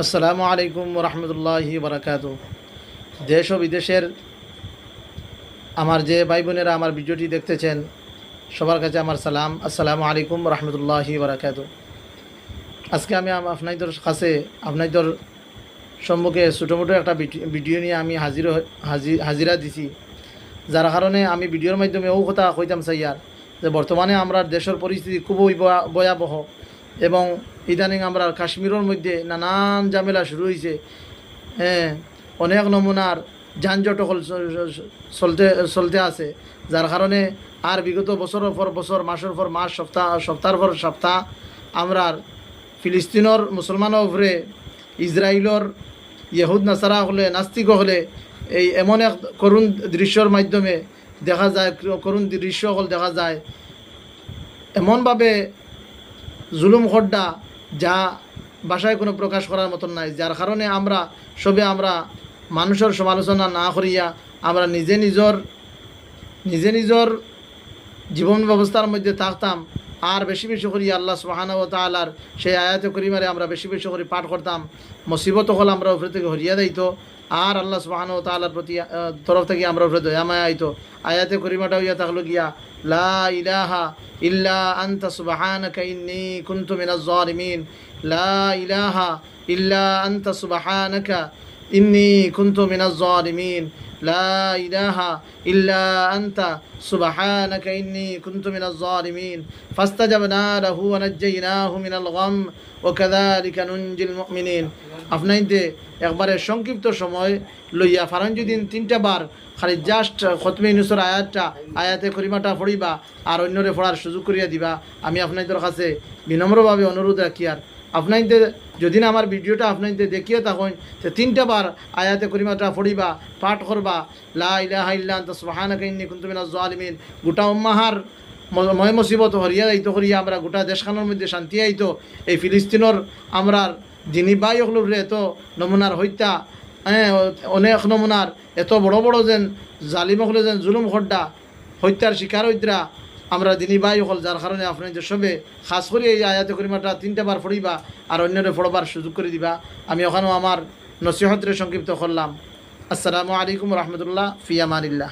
আসসালামু আলাইকুম রহমতুল্লাহি বারাকাতু। দেশ ও বিদেশের আমার যে ভাই বোনেরা আমার ভিডিওটি দেখতেছেন সবার কাছে আমার সালাম। আসসালামু আলাইকুম রহমতুল্লাহি বারাকাতু। আজকে আমি আপনাদের কাছে আপনাদের সম্মুখে ছোটো মোটো একটা ভিডিও নিয়ে আমি হাজিরা দিছি, যার কারণে আমি ভিডিওর মাধ্যমে ও কথা কইতাম চাইয়ার যে বর্তমানে আমরা দেশের পরিস্থিতি খুবই ভয়াবহ এবং ইদানিং আমরা কাশ্মীরের মধ্যে নানান ঝামেলা শুরু হয়েছে। অনেক নমুনার যানজট চলতে আছে, যার কারণে আর বিগত বছরের পর বছর, মাসের পর মাস, সপ্তাহের পর সপ্তাহ আমরা ফিলিস্তিনের মুসলমানের উপরে ইসরায়েলের ইহুদ নাসারা হলে, নাস্তিক হলে এই এমন এক করুণ দৃশ্যর মাধ্যমে দেখা যায়, করুণ দৃশ্য হল দেখা যায় এমনভাবে জুলুম খড্ডা যা ভাষায় কোনো প্রকাশ করার মতন নাই, যার কারণে আমরা মানুষের সমালোচনা না করিয়া আমরা নিজে নিজর জীবন ব্যবস্থার মধ্যে থাকতাম আর বেশি বেশি করি আল্লাহ সুবহানাহু ওয়া তাআলার সেই আয়াতে করিমারে আমরা বেশি বেশি করে পাঠ করতাম। মুসিবত হল আমরা উপরে থেকে হরিয়া দিত আর আল্লাহ সুবহানাহু ওয়া তাআলার প্রতি তরফ থেকে আমরা উপরে দয়া মায়া আইতো। আয়াতে করিমাটা হইয়া থাকলো গিয়া লা ইলাহা ইল্লা আনতা সুবহানাকা ইন্নী কুনতু মিনাজ জালিমিন, লা ইলাহা ইল্লা আনতা সুবহানাকা ইন্নী কুনতু মিনাজ জালিমিন, লা ইলাহা ইল্লা আনতা সুবহানাকা ইন্নী কুনতু মিনাজ জালিমিন, ফাস্তাজাবনা লাহু ওয়া নাজ্জায়নাহু মিনাল গাম ওয়া কাযালিকা নুনজিল মুমিনিন। আপনাইতে একবারে সংক্ষিপ্ত সময় লইয়া ফারাঞ্জুদ্দিন 3টা বার খালি জাস্ট খতমে ইউনুসের আয়াতে করিমাটা পড়িবা আর অন্যরে পড়ার সুযোগ করিয়া দিবা। আমি আপনাদের কাছে বিনম্রভাবে অনুরোধ রাখি আর আপনাদের যদি না আমার ভিডিওটা আপনাদের দেখিয়ে থাকুন তো 3টা বার আয়াতে করিমাটা পড়িবা, পাঠ করবা লা ইলাহা ইল্লা আনতা সুবহানাকা ইন্নী কুনতু মিনাজ জালিমিন। গোটা উম্মাহার ময় মুসিবত হরিয়া যাইতো করিয়া আমরা গোটা দেশখানোর মধ্যে শান্তি আইতো। এই ফিলিস্তিনের আমরা যিনি বাই হলরে এত নমুনার হত্যা, অনেক নমুনার এত বড় বড় যেন জালিম হলে যেন জুলুম খড্ডা হত্যার শিকার হইতরা আমরা দিনী বাই হল, যার কারণে আপনাদের সবে খাস করে এই আয়াতে করিমাটা 3টা বার পড়িবা আর অন্যরে পড়বার সুযোগ করে দিবা। আমি ওখানেও আমার নসিহতরে সংক্ষিপ্ত করলাম। আসসালামু আলাইকুম রহমতুল্লাহ, ফি আমানিল্লাহ।